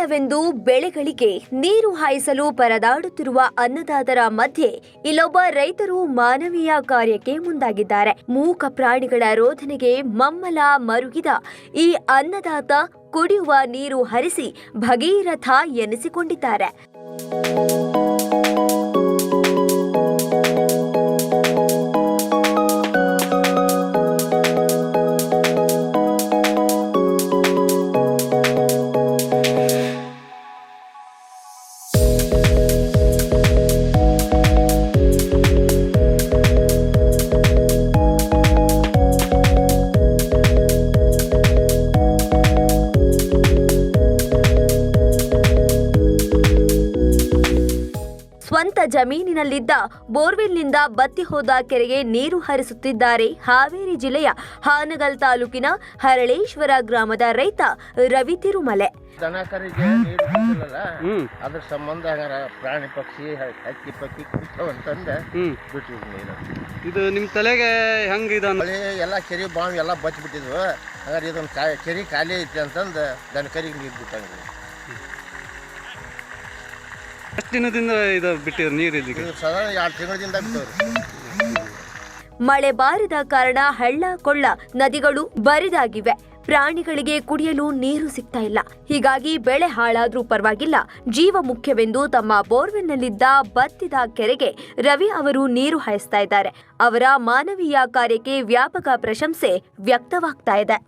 ನೀರಿಲ್ಲವೆಂದು ಬೆಳೆಗಳಿಗೆ ನೀರು ಹಾಯಿಸಲು ಪರದಾಡುತ್ತಿರುವ ಅನ್ನದಾತರ ಮಧ್ಯೆ ಇಲ್ಲೊಬ್ಬ ರೈತರು ಮಾನವೀಯ ಕಾರ್ಯಕ್ಕೆ ಮುಂದಾಗಿದ್ದಾರೆ. ಮೂಕ ಪ್ರಾಣಿಗಳ ರೋಧನೆಗೆ ಮಮ್ಮಲ ಮರುಗಿದ ಈ ಅನ್ನದಾತ ಕುಡಿಯುವ ನೀರು ಹರಿಸಿ ಭಗೀರಥ ಎನಿಸಿಕೊಂಡಿದ್ದಾರೆ. ಸ್ವಂತ ಜಮೀನಿನಲ್ಲಿದ್ದ ಬೋರ್ವೆಲ್ನಿಂದ ಬತ್ತಿ ಹೋದ ಕೆರೆಗೆ ನೀರು ಹರಿಸುತ್ತಿದ್ದಾರೆ ಹಾವೇರಿ ಜಿಲ್ಲೆಯ ಹಾನಗಲ್ ತಾಲೂಕಿನ ಹರಳೇಶ್ವರ ಗ್ರಾಮದ ರೈತ ರವಿ ತಿರುಮಲೆ. ದನಕರಿಗೆ ನೀರು ಬಿಟ್ಟಿಲ್ಲ, ಅದ್ರ ಸಂಬಂಧ ಪ್ರಾಣಿ ಪಕ್ಷಿ ಹಕ್ಕಿ ಪಕ್ಕಿ ಕುಡಿತಾವಂತಂದು ಬಿಟ್ಟಿದ್ವಿ ನೀರು. ಇದು ನಿಮ್ಮ ತಲೆಗೆ ಹೆಂಗೆ ಮಳೆ ಎಲ್ಲ ಕೆರೆ ಬಾವಿ ಎಲ್ಲ ಬಚ್ಚಿಬಿಟ್ಟಿದ್ವು. ಹಾಗಾದ್ರೆ ಇದೊಂದು ಕೆರೆ ಖಾಲಿ ಐತಿ ಅಂತಂದು ದನಕರಿಗೆ ನೀರು ಬಿಟ್ಟಂಗೆ. ಎಷ್ಟು ದಿನದಿಂದ ಇದು ಬಿಟ್ಟಿದ್ರು ನೀರು? ಇಲ್ಲಿ ಸಾಧಾರಣ 2 ತಿಂಗಳಿಂದ ಬಿಟ್ಟವ್ರು. ಮಳೆ ಬಾರಿದ ಕಾರಣ ಹಳ್ಳ ಕೊಳ್ಳ ನದಿಗಳು ಬರಿದಾಗಿವೆ. ಪ್ರಾಣಿಗಳಿಗೆ ಕುಡಿಯಲು ನೀರು ಸಿಗ್ತಾ ಇಲ್ಲ. ಹೀಗಾಗಿ ಬೆಳೆ ಹಾಳಾದ್ರೂ ಪರವಾಗಿಲ್ಲ, ಜೀವ ಮುಖ್ಯವೆಂದು ತಮ್ಮ ಬೋರ್ವೆಲ್ನಲ್ಲಿದ್ದ ಬತ್ತಿದ ಕೆರೆಗೆ ರವಿ ಅವರು ನೀರು ಹಾಯಿಸ್ತಾ ಇದ್ದಾರೆ. ಅವರ ಮಾನವೀಯ ಕಾರ್ಯಕ್ಕೆ ವ್ಯಾಪಕ ಪ್ರಶಂಸೆ ವ್ಯಕ್ತವಾಗ್ತಾ ಇದೆ.